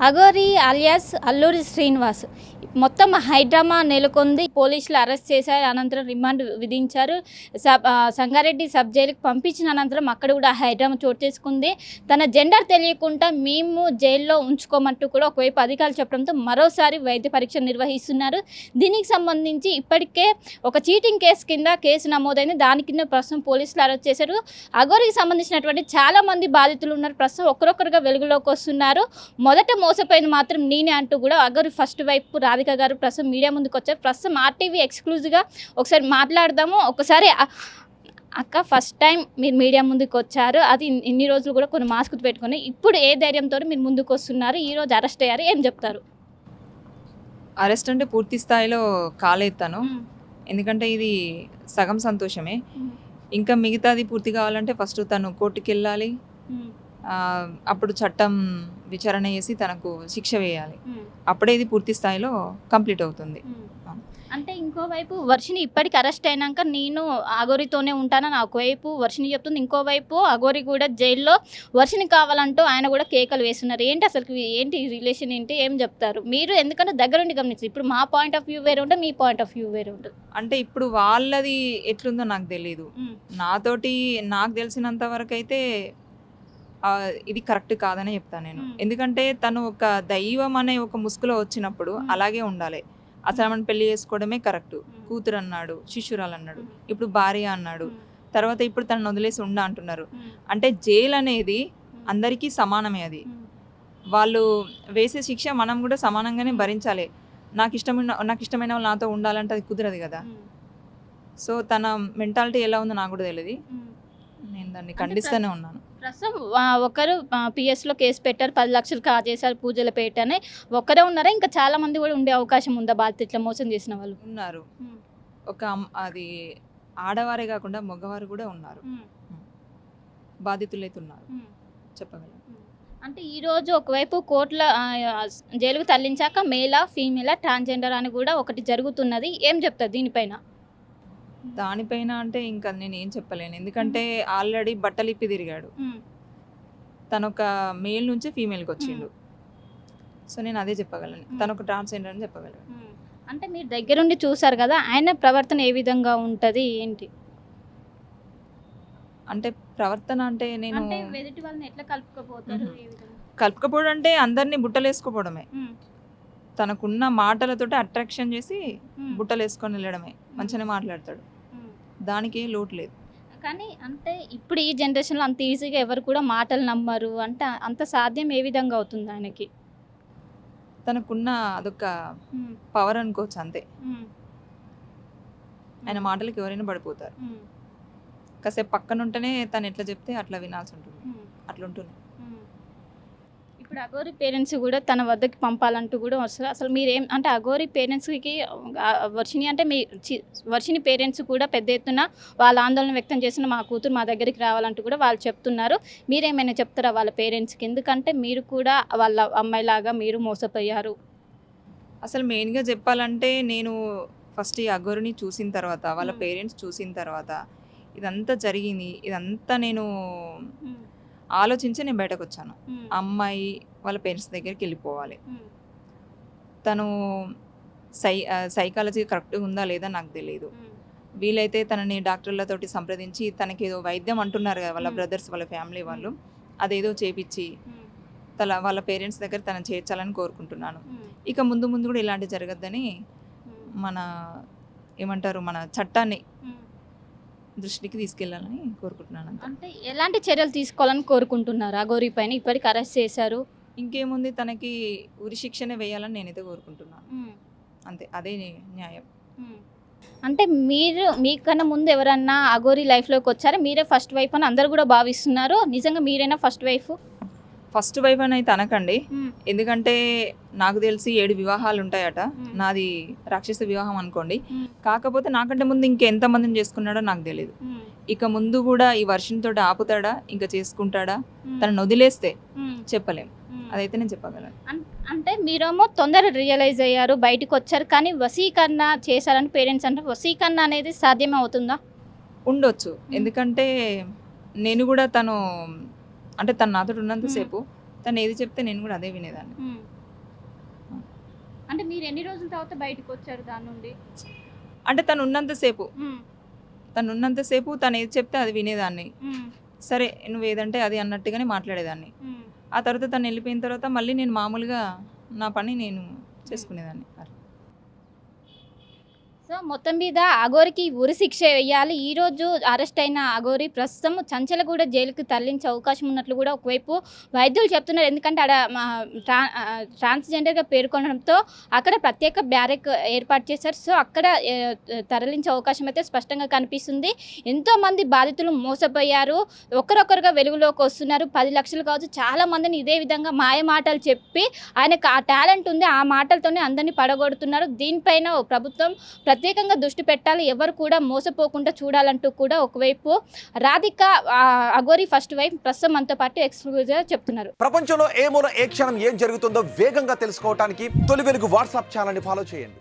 Aghori alias Alluri Srinivas మొత్తం high drama నెలకొంది. పోలీసులు అరెస్ట్ చేశారు, అనంతరం రిమాండ్ విధించారు. సంగారెడ్డి సబ్ జైలుకి పంపించిన అనంతరం అక్కడ కూడా హైడ్రామా చోటు చేసుకుంది. తన జెండర్ తెలియకుండా మేము జైల్లో ఉంచుకోమంటూ కూడా ఒకవైపు అధికారులు చెప్పడంతో మరోసారి వైద్య పరీక్ష నిర్వహిస్తున్నారు. దీనికి సంబంధించి ఇప్పటికే ఒక చీటింగ్ కేసు కింద కేసు నమోదైంది. దాని కింద ప్రస్తుతం పోలీసులు అరెస్ట్ చేశారు. అఘోరికి సంబంధించినటువంటి చాలామంది బాధితులు ఉన్నారు. ప్రస్తుతం ఒక్కరొక్కరుగా వెలుగులోకి వస్తున్నారు. మొదట మోసపోయింది మాత్రం నేనే అంటూ కూడా అఘోరి ఫస్ట్ వైపు రాధిక గారు ప్రస్తుతం మీడియా ముందుకు వచ్చారు. ప్రస్తుతం ఆర్టీవీ ఎక్స్క్లూజివ్గా ఒకసారి మాట్లాడదాము. ఒకసారి అక్క, ఫస్ట్ టైం మీరు మీడియా ముందుకు వచ్చారు, అది ఇన్ని రోజులు కూడా కొన్ని మాస్క్ పెట్టుకొని, ఇప్పుడు ఏ ధైర్యంతో మీరు ముందుకు వస్తున్నారు? ఈ రోజు అరెస్ట్ అయ్యారు, ఏం చెప్తారు? అరెస్ట్ అంటే పూర్తి స్థాయిలో కాలేస్తాను, ఎందుకంటే ఇది సగం సంతోషమే. ఇంకా మిగతాది పూర్తి కావాలంటే ఫస్ట్ తను కోర్టుకి వెళ్ళాలి, అప్పుడు చట్టం విచారణ చేసి తనకు శిక్ష వేయాలి. అప్పుడే ఇది పూర్తి స్థాయిలో కంప్లీట్ అవుతుంది. అంటే ఇంకోవైపు వర్షిని ఇప్పటికి అరెస్ట్ అయినాక నేను అఘోరితోనే ఉంటానని ఒకవైపు వర్షిని చెప్తుంది, ఇంకోవైపు అఘోరి కూడా జైల్లో వర్షిని కావాలంటూ ఆయన కూడా కేకలు వేస్తున్నారు. ఏంటి అసలు ఏంటి రిలేషన్ ఏంటి, ఏం చెప్తారు మీరు? ఎందుకంటే దగ్గరుండి గమనించారు. ఇప్పుడు మా పాయింట్ ఆఫ్ వ్యూ వేరే ఉంటుంది, మీ పాయింట్ ఆఫ్ వ్యూ వేరే ఉంటుంది. అంటే ఇప్పుడు వాళ్ళది ఎట్లుందో నాకు తెలియదు. నాతోటి నాకు తెలిసినంత వరకు అయితే ఇది కరెక్ట్ కాదనే చెప్తాను నేను. ఎందుకంటే తను ఒక దైవం అనే ఒక ముసుగులో వచ్చినప్పుడు అలాగే ఉండాలి. అసలు మనం పెళ్లి చేసుకోవడమే కరెక్ట్. కూతురు అన్నాడు, శిష్యురాలు అన్నాడు, ఇప్పుడు భార్య అన్నాడు, తర్వాత ఇప్పుడు తనను వదిలేసి ఉండ అంటున్నారు. అంటే జైలు అనేది అందరికీ సమానమే. అది వాళ్ళు వేసే శిక్ష మనం కూడా సమానంగానే భరించాలి. నాకు ఇష్టమైన వాళ్ళు నాతో ఉండాలంటే అది కుదరదు కదా. సో తన మెంటాలిటీ ఎలా ఉందో నాకు కూడా తెలియదు. నేను దాన్ని ఖండిస్తూనే ఉన్నాను. ప్రస్తుతం ఒకరు పిఎస్లో కేసు పెట్టారు, 10 లక్షలు కాజేశారు పూజల పేట అని. ఒక్కరే ఉన్నారా, ఇంకా చాలా మంది కూడా ఉండే అవకాశం ఉందా బాధితులు ఇట్లా మోసం చేసిన వాళ్ళు? ఉన్నారు. అది ఆడవారే కాకుండా మగవారు కూడా ఉన్నారు, బాధితులు అయితే ఉన్నారు, చెప్పగలను. అంటే ఈరోజు ఒకవైపు కోర్టుల జైలుకు తరలించాక మేలా ఫీమేలా ట్రాన్స్జెండర్ అని కూడా ఒకటి జరుగుతున్నది, ఏం చెప్తారు దీనిపైన? దానిపైన అంటే ఇంకా నేను ఏం చెప్పలేను, ఎందుకంటే ఆల్రెడీ బట్టలు ఇప్పి తిరిగాడు. తను ఒక మేల్ నుంచి ఫీమేల్కి వచ్చిండు. సో నేను అదే చెప్పగలను, తను ఒక ట్రాన్స్జెండర్ అని చెప్పగలను. అంటే మీరు దగ్గరుండి చూసారు కదా, ఆయన ప్రవర్తన ఏ విధంగా ఉంటుంది ఏంటి? అంటే ప్రవర్తన అంటే నేను ఎదుటి వాళ్ళని ఎట్లా కలుపుకోపోతారు? కలుపుకపోవడం అంటే అందరినీ బుట్టలేసుకోపోవడమే. తనకున్న మాటలతోటి అట్రాక్షన్ చేసి బుట్టలు వేసుకొని వెళ్ళడమే. మంచిగానే మాట్లాడతాడు, దానికి లోటు లేదు. కానీ అంటే ఇప్పుడు ఈ జనరేషన్లో అంత ఈజీగా ఎవరు కూడా మాటలు నమ్మరు. అంటే అంత సాధ్యం ఏ విధంగా అవుతుంది ఆయనకి? తనకున్న అదొక పవర్ అనుకోవచ్చు, అంతే. ఆయన మాటలకు ఎవరైనా పడిపోతారు. కాసేపు పక్కన ఉంటేనే తను ఎట్లా చెప్తే అట్లా వినాల్సి ఉంటుంది, అట్లా ఉంటుంది. ఇప్పుడు అఘోరి పేరెంట్స్ కూడా తన వద్దకి పంపాలంటూ కూడా వస్తారు. అసలు మీరేం అంటే అఘోరి పేరెంట్స్కి వర్షిని అంటే వర్షిని పేరెంట్స్ కూడా పెద్ద ఎత్తున వాళ్ళ ఆందోళన వ్యక్తం చేసిన మా కూతురు మా దగ్గరికి రావాలంటూ కూడా వాళ్ళు చెప్తున్నారు. మీరేమైనా చెప్తారా వాళ్ళ పేరెంట్స్కి? ఎందుకంటే మీరు కూడా వాళ్ళ అమ్మాయిలాగా మీరు మోసపోయారు. అసలు మెయిన్గా చెప్పాలంటే నేను ఫస్ట్ ఈ అఘోరిని చూసిన తర్వాత, వాళ్ళ పేరెంట్స్ చూసిన తర్వాత, ఇదంతా జరిగింది, ఇదంతా నేను ఆలోచించి నేను బయటకు వచ్చాను. అమ్మాయి వాళ్ళ పేరెంట్స్ దగ్గరికి వెళ్ళిపోవాలి. తను సైకాలజీ కరెక్ట్గా ఉందా లేదా నాకు తెలియదు. వీలైతే తనని డాక్టర్లతోటి సంప్రదించి తనకి ఏదో వైద్యం అంటున్నారు కదా వాళ్ళ బ్రదర్స్, వాళ్ళ ఫ్యామిలీ వాళ్ళు, అదేదో చేపించి వాళ్ళ పేరెంట్స్ దగ్గర తను చేర్చాలని కోరుకుంటున్నాను. ఇక ముందు కూడా ఇలాంటి జరగద్దని మన ఏమంటారు మన చట్టాన్ని దృష్టికి తీసుకెళ్లాలని కోరుకుంటున్నాను. అంటే ఎలాంటి చర్యలు తీసుకోవాలని కోరుకుంటున్నారు అఘోరి పైన? ఇప్పటికి అరెస్ట్ చేశారు, ఇంకేముంది, తనకి ఉరి శిక్షనే వేయాలని నేనైతే కోరుకుంటున్నాను, అంతే. అదే న్యాయం. అంటే మీరు మీకన్నా ముందు ఎవరన్నా అఘోరి లైఫ్లోకి వచ్చారా? మీరే ఫస్ట్ వైఫ్ అని అందరు కూడా భావిస్తున్నారు. నిజంగా మీరేనా ఫస్ట్ వైఫ్? ఫస్ట్ వైఫ్ అని అయితే అనకండి, ఎందుకంటే నాకు తెలిసి 7 వివాహాలు ఉంటాయట. నాది రాక్షస వివాహం అనుకోండి. కాకపోతే నాకంటే ముందు ఇంకెంతమందిని చేసుకున్నాడో నాకు తెలియదు. ఇక ముందు కూడా ఈ వర్షంతో ఆపుతాడా, ఇంకా చేసుకుంటాడా, తనను వదిలేస్తే చెప్పలేం. అదైతే నేను చెప్పగలను. అంటే మీరేమో తొందర రియలైజ్ అయ్యారు, బయటకు వచ్చారు, కానీ వశీకరణ చేశారని పేరెంట్స్ అంటే వశీకరణ అనేది సాధ్యమే అవుతుందా? ఉండొచ్చు, ఎందుకంటే నేను కూడా తను నాతో ఉన్నంతసేపు తను ఏది చెప్తే నేను కూడా అదే వినేదాన్ని. అంటే మీరు ఎన్ని రోజుల తర్వాత బయటకు వచ్చారు దాని నుండి? అంటే తను ఉన్నంతసేపు తను ఏది చెప్తే అది వినేదాన్ని. సరే నువ్వు ఏదంటే అది అన్నట్టుగానే మాట్లాడేదాన్ని. ఆ తర్వాత తను వెళ్ళిపోయిన తర్వాత మళ్ళీ నేను మామూలుగా నా పని నేను చేసుకునేదాన్ని. సో మొత్తం మీద అఘోరికి ఉరి శిక్ష వేయాలి. ఈరోజు అరెస్ట్ అయిన అఘోరి ప్రస్తుతం చంచలగూడ జైలుకి తరలించే అవకాశం ఉన్నట్లు కూడా ఒకవైపు వైద్యులు చెప్తున్నారు. ఎందుకంటే ఆడ ట్రాన్స్జెండర్గా పేర్కొనడంతో అక్కడ ప్రత్యేక బ్యారెక్ ఏర్పాటు చేశారు. సో అక్కడ తరలించే అవకాశం అయితే స్పష్టంగా కనిపిస్తుంది. ఎంతోమంది బాధితులు మోసపోయారు, ఒకరొకరుగా వెలుగులోకి వస్తున్నారు. 10 లక్షలు కావచ్చు, చాలామందిని ఇదే విధంగా మాయ మాటలు చెప్పి ఆయనకు ఆ టాలెంట్ ఉంది, ఆ మాటలతోనే అందరినీ పడగొడుతున్నారు. దీనిపైన ప్రభుత్వం ప్రత్యేకంగా దృష్టి పెట్టాలి, ఎవరు కూడా మోసపోకుండా చూడాలంటూ కూడా ఒకవైపు రాధిక అఘోరి ఫస్ట్ వైఫ్ ప్రస్తుతం మనతో పాటు ఎక్స్క్లూజివ్గా చెప్తున్నారు. ప్రపంచంలో ఏ మూల ఏ క్షణం ఏం జరుగుతుందో వేగంగా తెలుసుకోవడానికి తొలి వెలుగు వాట్సాప్ ఛానల్ని ఫాలో చేయండి.